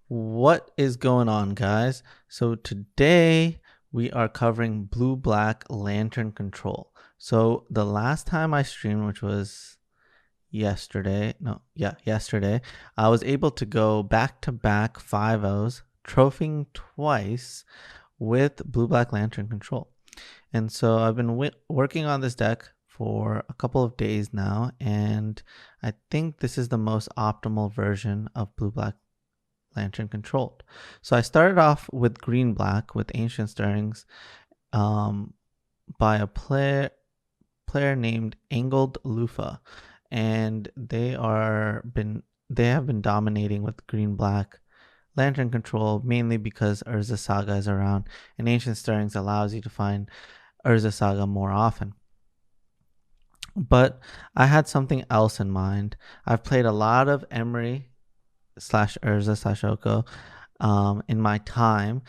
What is going on, guys? So today we are covering blue-black lantern control. So the last time I streamed, which was yesterday, I was able to go back-to-back 5-0s, trophying twice with blue-black lantern control. And so I've been working on this deck for a couple of days now, and I think this is the most optimal version of blue-black lantern controlled. So I started off with green black with Ancient Stirrings by a player named Angled Lufa, and they have been dominating with green black lantern control, mainly because Urza Saga is around, and Ancient Stirrings allows you to find Urza Saga more often. But I had something else in mind. I've played a lot of Emery / Urza / Oko in my time,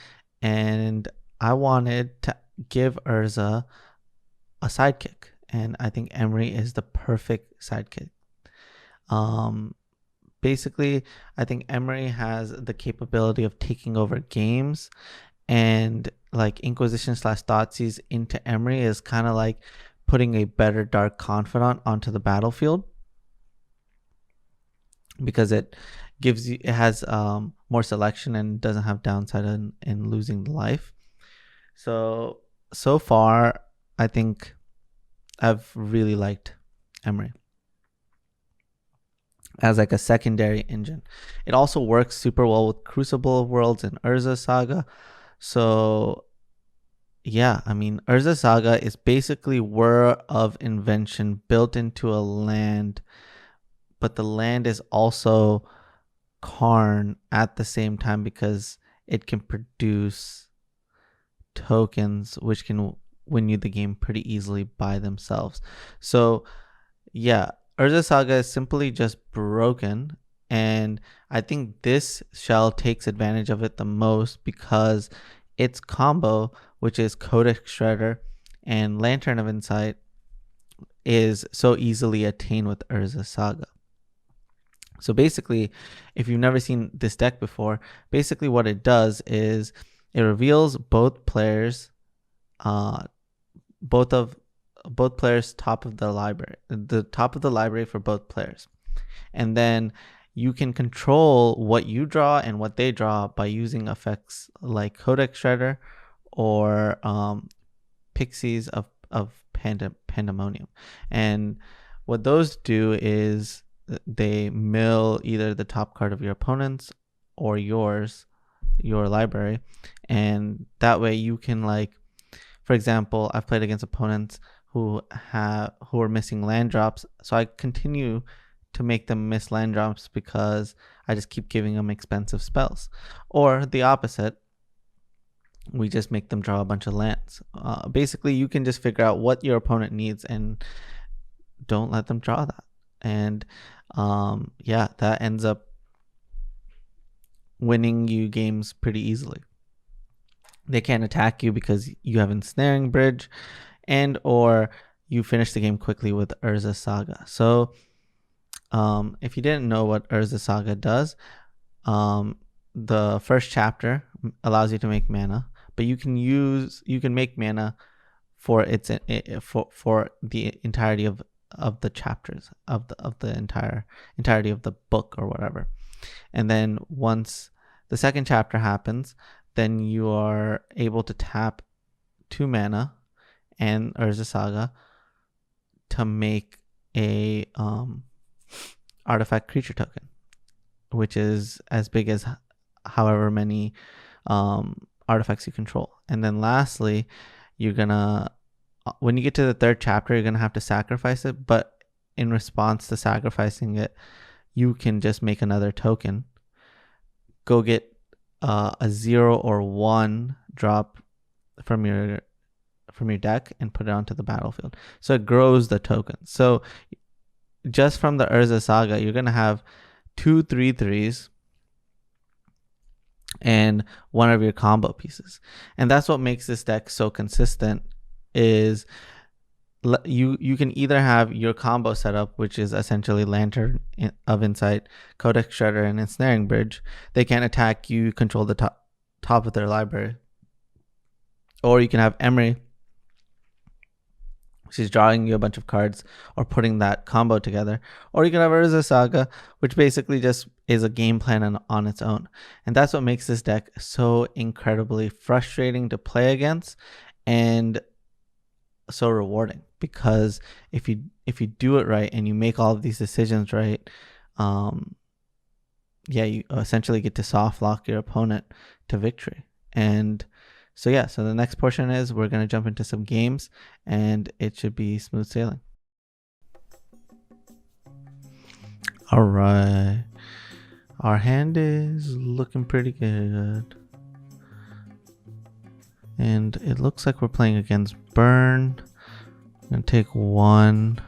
and I wanted to give Urza a sidekick, and I think Emery is the perfect sidekick. Basically, I think Emery has the capability of taking over games, and like Inquisition / Thoughtseize into Emery is kind of like putting a better Dark Confidant onto the battlefield, because it has more selection and doesn't have downside in losing the life. So far, I think I've really liked Emery as like a secondary engine. It also works super well with Crucible of Worlds and Urza Saga. So yeah, I mean, Urza Saga is basically Whir of Invention built into a land, but the land is also Karn at the same time because it can produce tokens which can win you the game pretty easily by themselves. So yeah, Urza Saga is simply just broken, and I think this shell takes advantage of it the most because its combo, which is Codex Shredder and Lantern of Insight, is so easily attained with Urza Saga. So basically, if you've never seen this deck before, basically what it does is it reveals both players' top of the library for both players, and then you can control what you draw and what they draw by using effects like Codex Shredder or Pyxis of Pandemonium. And what those do is they mill either the top card of your opponent's or your library, and that way you can, like, for example, I've played against opponents who are missing land drops, so I continue to make them miss land drops because I just keep giving them expensive spells. Or the opposite, we just make them draw a bunch of lands. Basically, you can just figure out what your opponent needs and don't let them draw that. And yeah, that ends up winning you games pretty easily. They can't attack you because you have Ensnaring Bridge, and or you finish the game quickly with Urza Saga. So if you didn't know what Urza Saga does, the first chapter allows you to make mana, but you can make mana for its for the entirety of the chapters of the entirety of the book or whatever. And then once the second chapter happens, then you are able to tap 2 mana and Urza Saga to make a artifact creature token, which is as big as however many artifacts you control. And then lastly, you're gonna, when you get to the third chapter, you're gonna have to sacrifice it, but in response to sacrificing it, you can just make another token, go get a 0 or 1 drop from your deck and put it onto the battlefield. So it grows the token. So just from the Urza Saga, you're gonna have 2 3/3s and one of your combo pieces. And that's what makes this deck so consistent, is you can either have your combo setup, which is essentially Lantern of Insight, Codex Shredder, and Ensnaring Bridge. They can't attack you, control the top of their library. Or you can have Emery, she's drawing you a bunch of cards or putting that combo together. Or you can have Urza Saga, which basically just is a game plan on its own. And that's what makes this deck so incredibly frustrating to play against and so rewarding. Because if you do it right and you make all of these decisions right, you essentially get to soft lock your opponent to victory. And so the next portion is we're going to jump into some games, and it should be smooth sailing. All right. Our hand is looking pretty good. And it looks like we're playing against Burn. I'm going to take 1.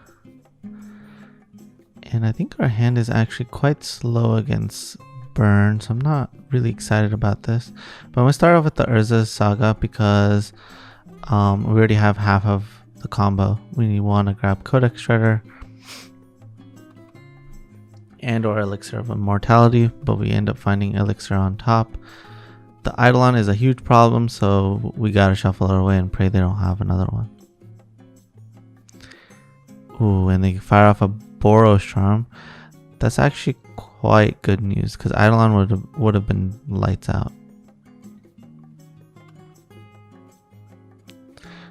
And I think our hand is actually quite slow against Burn, so I'm not really excited about this. But I'm going to start off with the Urza Saga because we already have half of the combo. We want to grab Codex Shredder and or Elixir of Immortality, but we end up finding Elixir on top. The Eidolon is a huge problem, so we gotta shuffle it away and pray they don't have another one. Ooh, and they fire off a Boros Charm. That's actually quite good news because Eidolon would have been lights out.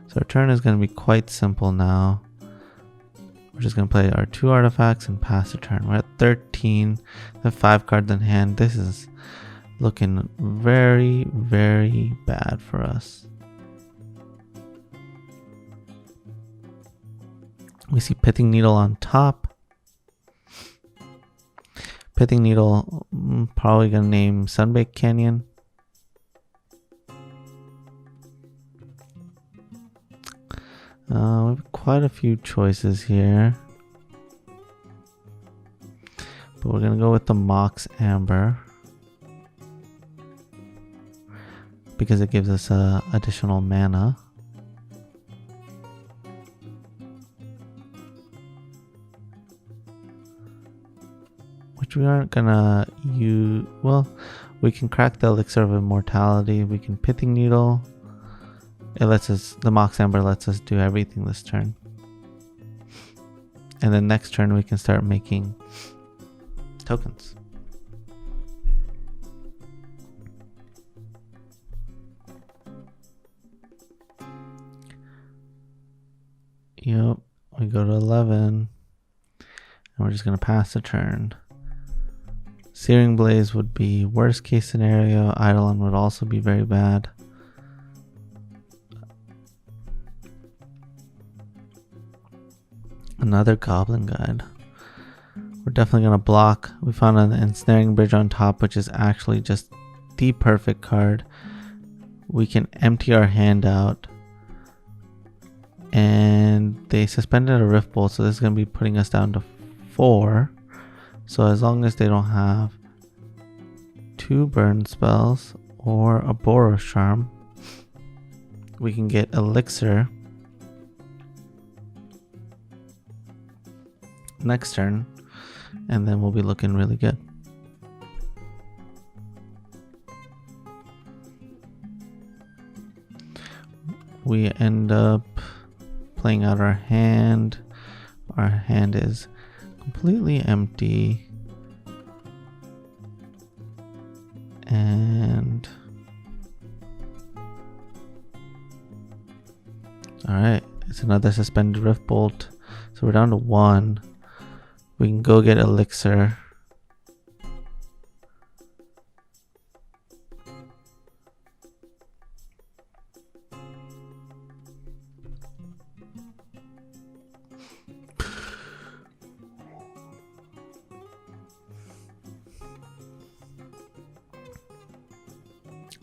So our turn is going to be quite simple now. We're just going to play our 2 artifacts and pass the turn. We're at 13. The 5 cards in hand. This is looking very, very bad for us. We see Pithing Needle on top. Pithing Needle, probably going to name Sunbaked Canyon. We have quite a few choices here. But we're going to go with the Mox Amber, because it gives us additional mana. Which we aren't gonna use. Well, we can crack the Elixir of Immortality. We can Pithing Needle. It lets us, the Mox Amber lets us do everything this turn. And then next turn we can start making tokens. Yep, we go to 11. And we're just gonna pass the turn. Searing Blaze would be worst case scenario. Eidolon would also be very bad. Another Goblin Guide. We're definitely going to block. We found an Ensnaring Bridge on top, which is actually just the perfect card. We can empty our hand out. And they suspended a Rift Bolt, so this is going to be putting us down to 4. So as long as they don't have 2 burn spells or a Boros Charm, we can get Elixir next turn, and then we'll be looking really good. We end up playing out our hand. Our hand is completely empty, and all right, it's another suspended Rift Bolt, so we're down to 1. We can go get Elixir.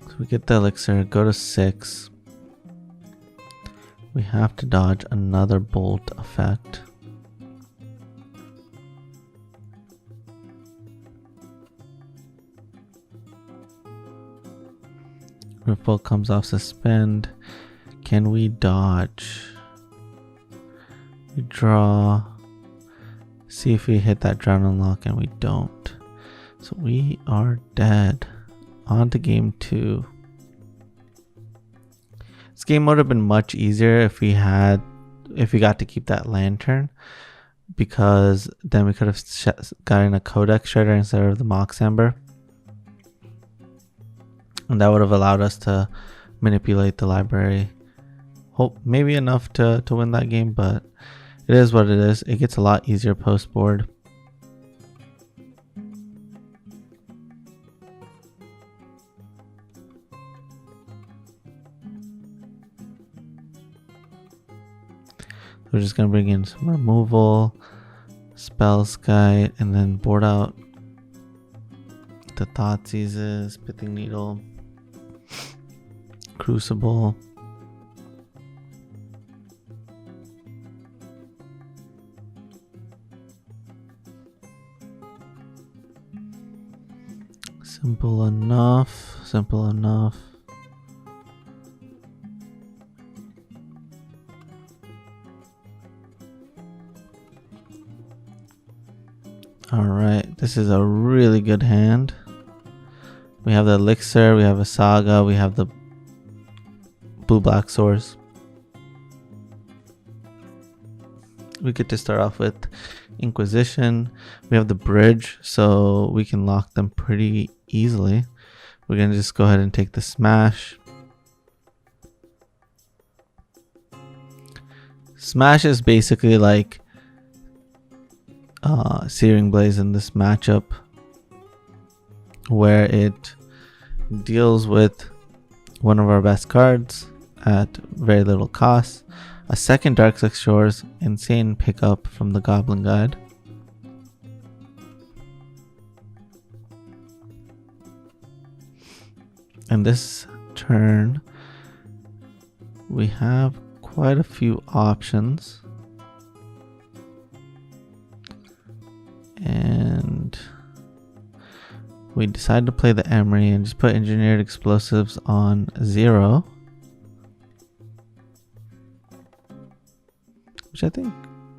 So we get the Elixir, go to 6. We have to dodge another bolt effect. Ripple comes off suspend. Can we dodge? We draw. See if we hit that drown unlock, and we don't. So we are dead. On to game 2. This game would have been much easier if we got to keep that lantern, because then we could have gotten a Codex Shredder instead of the Mox Amber, and that would have allowed us to manipulate the library. Hope maybe enough to win that game, but it is what it is. It gets a lot easier post board. We're just gonna bring in some removal, spells guide, and then board out the Thoughtseizes, Pithing Needle, Crucible. Simple enough, simple enough. Alright, this is a really good hand. We have the Elixir, we have a Saga, we have the blue-black swords. We get to start off with Inquisition. We have the bridge, so we can lock them pretty easily. We're going to just go ahead and take the smash. Smash is basically like Searing Blaze in this matchup, where it deals with one of our best cards at very little cost. A second Darkslick Shores, insane pickup from the Goblin Guide. And this turn, we have quite a few options. And we decided to play the Emery and just put Engineered Explosives on 0. Which I think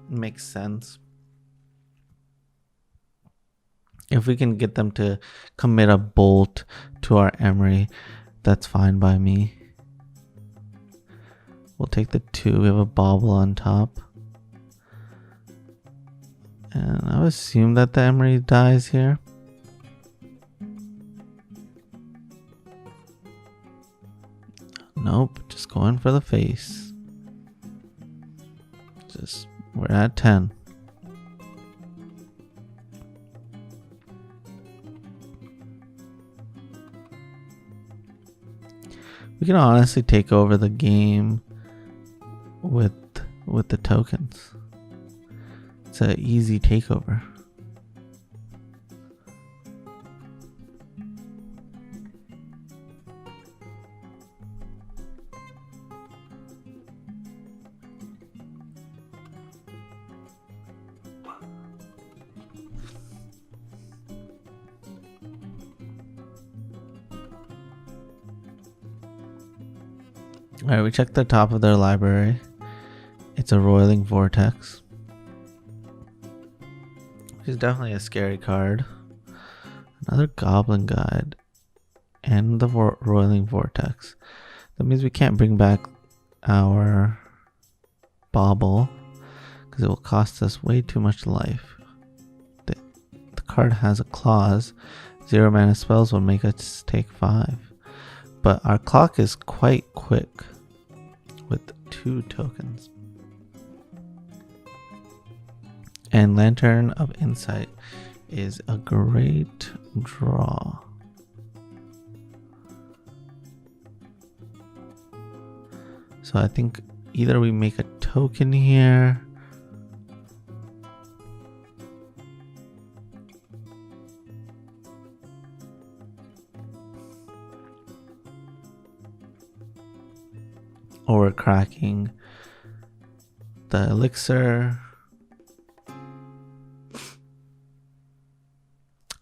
makes sense. If we can get them to commit a bolt to our Emery, that's fine by me. We'll take the 2. We have a Bauble on top. And I would assume that the Emery dies here. Nope, just going for the face. We're at 10. We can honestly take over the game with the tokens. It's an easy takeover. Alright, we checked the top of their library. It's a Roiling Vortex. Which is definitely a scary card. Another Goblin Guide. And the Roiling Vortex. That means we can't bring back our Bauble, because it will cost us way too much life. The card has a clause. 0 mana spells will make us take 5. But our clock is quite quick with 2 tokens. And Lantern of Insight is a great draw. So I think either we make a token here, or we're cracking the Elixir.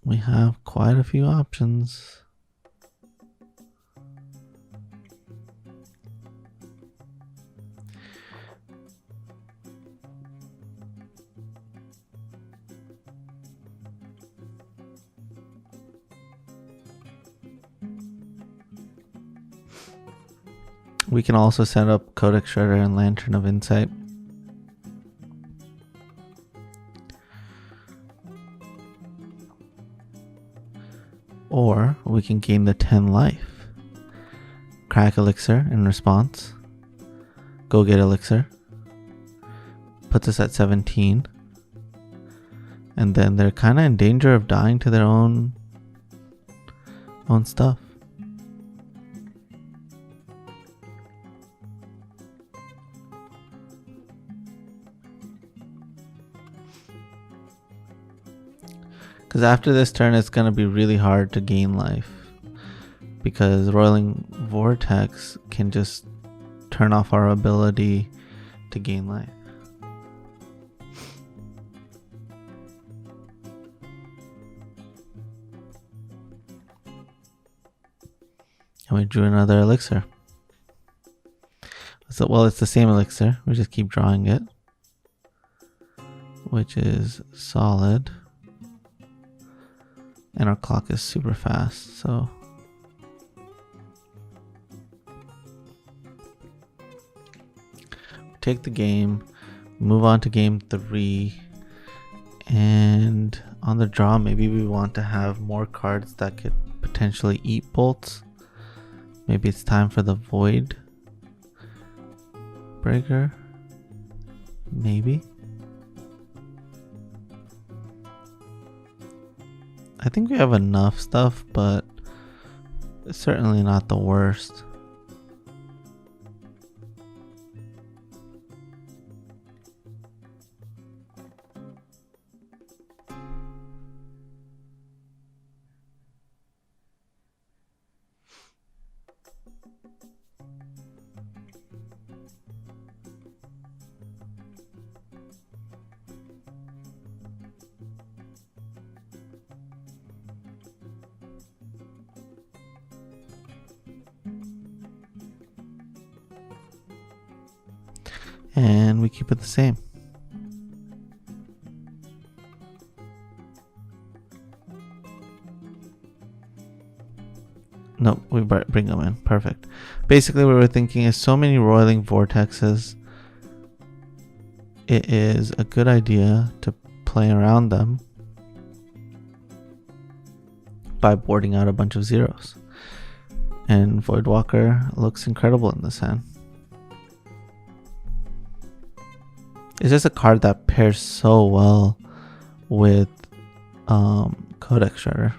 We have quite a few options. We can also set up Codex Shredder and Lantern of Insight. Or we can gain the 10 life. Crack Elixir in response. Go get Elixir. Puts us at 17. And then they're kind of in danger of dying to their own stuff. Because after this turn, it's going to be really hard to gain life. Because Roiling Vortex can just turn off our ability to gain life. And we drew another elixir. So, well, it's the same elixir. We just keep drawing it. Which is solid. And our clock is super fast, so take the game, move on to game 3, and on the draw maybe we want to have more cards that could potentially eat bolts. Maybe it's time for the Void Breaker. Maybe. I think we have enough stuff, but it's certainly not the worst. And we keep it the same. Nope, we bring them in. Perfect. Basically what we're thinking is so many roiling vortexes. It is a good idea to play around them by boarding out a bunch of zeros. And Voidwalker looks incredible in this hand. It's just a card that pairs so well with Codex Shredder.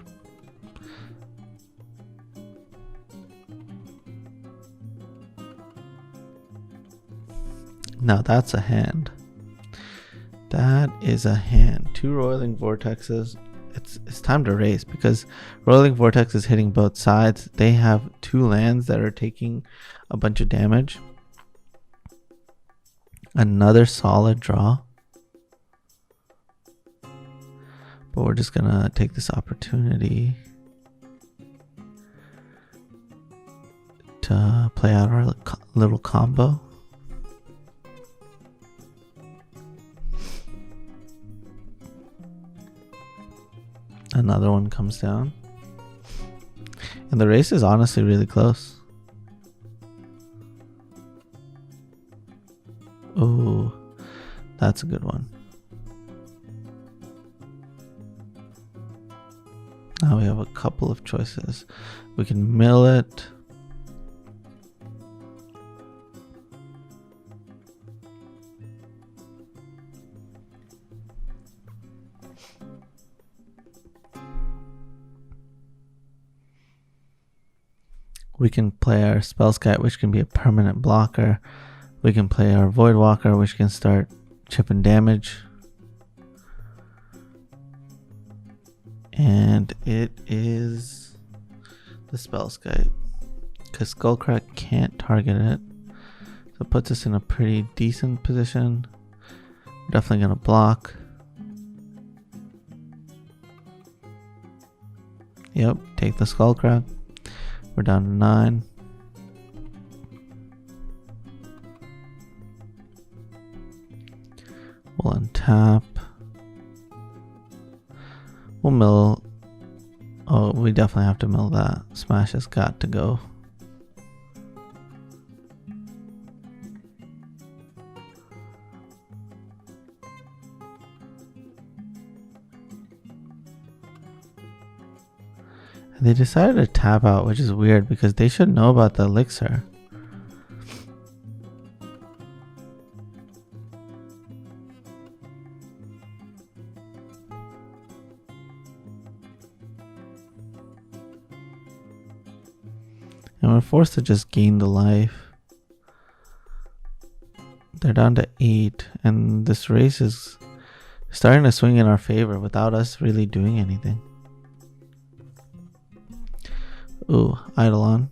Now that's a hand. That is a hand. 2 Roiling Vortexes. It's time to race because Roiling Vortex is hitting both sides. They have 2 lands that are taking a bunch of damage. Another solid draw. But we're just gonna take this opportunity to play out our little combo. Another one comes down. And the race is honestly really close. Oh, that's a good one. Now we have a couple of choices. We can mill it. We can play our Spellskite, which can be a permanent blocker. We can play our Voidwalker, which can start chipping damage. And it is the Spellskite, because Skullcrack can't target it. So it puts us in a pretty decent position. We're definitely going to block. Yep, take the Skullcrack. We're down to 9. We'll untap. We'll mill. Oh, we definitely have to mill that. Smash has got to go. They decided to tap out, which is weird because they should know about the elixir. And we're forced to just gain the life. They're down to 8, and this race is starting to swing in our favor without us really doing anything. Ooh, Eidolon.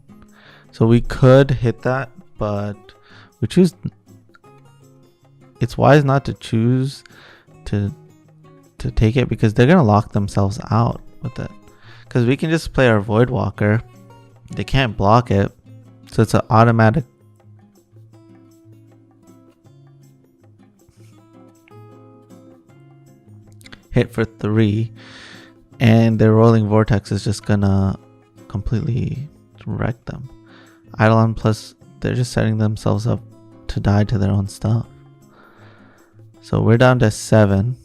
So we could hit that, but we choose. It's wise not to choose to take it because they're gonna lock themselves out with it. Because we can just play our Void Walker. They can't block it, so it's an automatic. Hit for 3, and their Rolling Vortex is just gonna completely wreck them. Eidolon plus, they're just setting themselves up to die to their own stuff. So we're down to 7.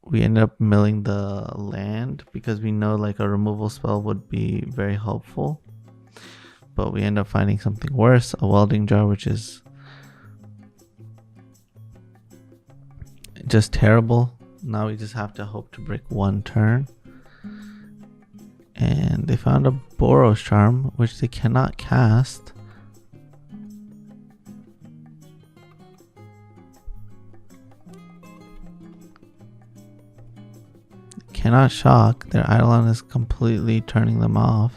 We end up milling the land because we know like a removal spell would be very helpful. But we end up finding something worse, a Welding Jar, which is just terrible. Now we just have to hope to break 1 turn. And they found a Boros Charm, which they cannot cast. Cannot shock. Their Eidolon is completely turning them off.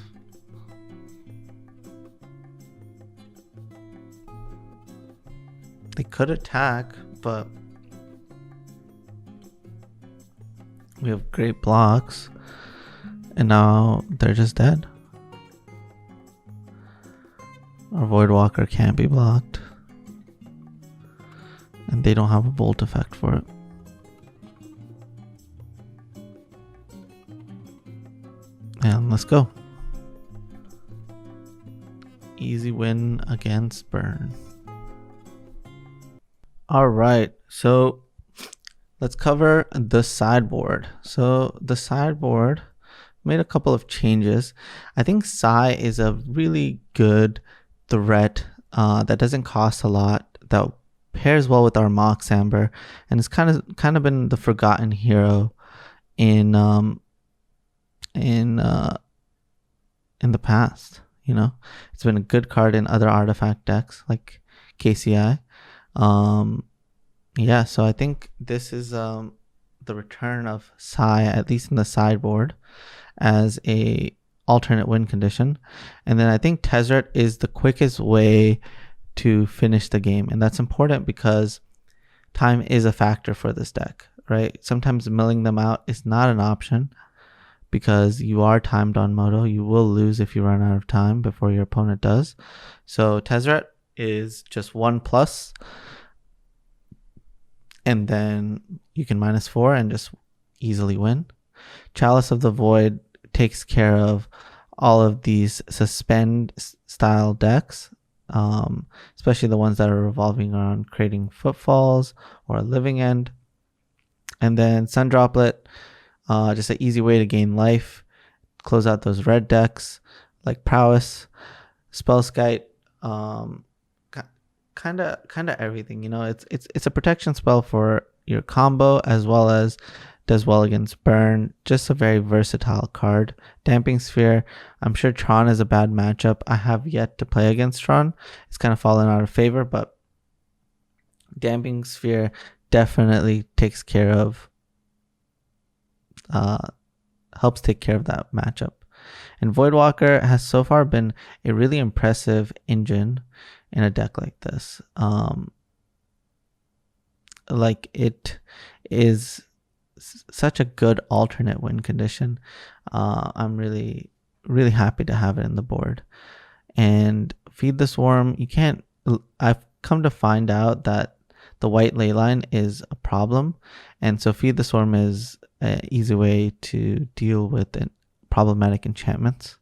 They could attack, but we have great blocks, and now they're just dead. Our Void Walker can't be blocked, and they don't have a bolt effect for it. And let's go. Easy win against Burn. Alright, so let's cover the sideboard. So the sideboard made a couple of changes. I think Sai is a really good threat that doesn't cost a lot, that pairs well with our Mox Amber, and it's kind of been the forgotten hero in the past. You know, it's been a good card in other artifact decks like KCI. Yeah, so I think this is the return of Sai, at least in the sideboard, as a alternate win condition. And then I think Tezzeret is the quickest way to finish the game, and that's important because time is a factor for this deck, right? Sometimes milling them out is not an option because you are timed on Moto. You will lose if you run out of time before your opponent does. So Tezzeret is just 1+, and then you can -4 and just easily win. Chalice of the Void takes care of all of these suspend style decks, especially the ones that are revolving around creating footfalls or a living end. And then Sun Droplet, just an easy way to gain life, close out those red decks like Prowess, Spellskite, kind of everything. You know, it's a protection spell for your combo as well as does well against burn. Just a very versatile card. Damping Sphere, I'm sure Tron is a bad matchup. I have yet to play against Tron. It's kind of fallen out of favor, but Damping Sphere definitely takes care of helps take care of that matchup. And Voidwalker has so far been a really impressive engine in a deck like this. Like, it is such a good alternate win condition. I'm really happy to have it in the board. And Feed the Swarm, you can't, I've come to find out that the white ley line is a problem, and so Feed the Swarm is an easy way to deal with problematic enchantments,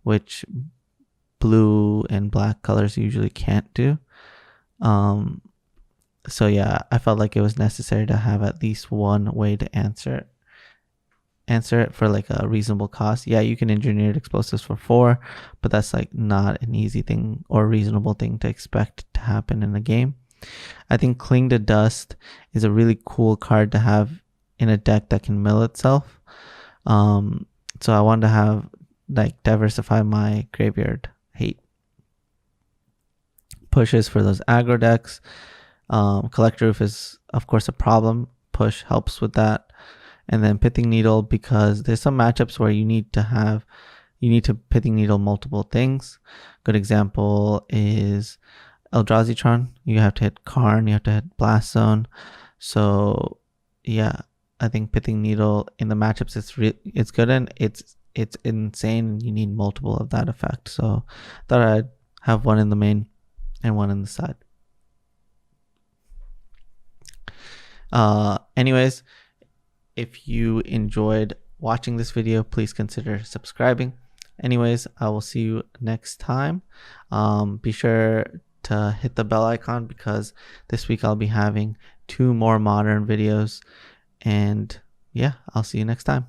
which blue and black colors usually can't do. So yeah, I felt like it was necessary to have at least one way to answer it for like a reasonable cost. Yeah, you can engineer explosives for 4, but that's like not an easy thing or reasonable thing to expect to happen in a game. I think Cling to Dust is a really cool card to have in a deck that can mill itself. So I wanted to have like diversify my graveyard hate. Pushes for those aggro decks. Collector Roof is of course a problem. Push helps with that. And then Pithing Needle, because there's some matchups where you need to Pithing Needle multiple things. Good example is Eldrazi. You have to hit Karn, you have to hit Blast Zone. So yeah, I think Pithing Needle in the matchups it's good, and it's insane. You need multiple of that effect. So thought I'd have one in the main and one in the side. Anyways, if you enjoyed watching this video, please consider subscribing. Anyways, I will see you next time. Be sure to hit the bell icon, because this week I'll be having 2 more modern videos. And yeah, I'll see you next time.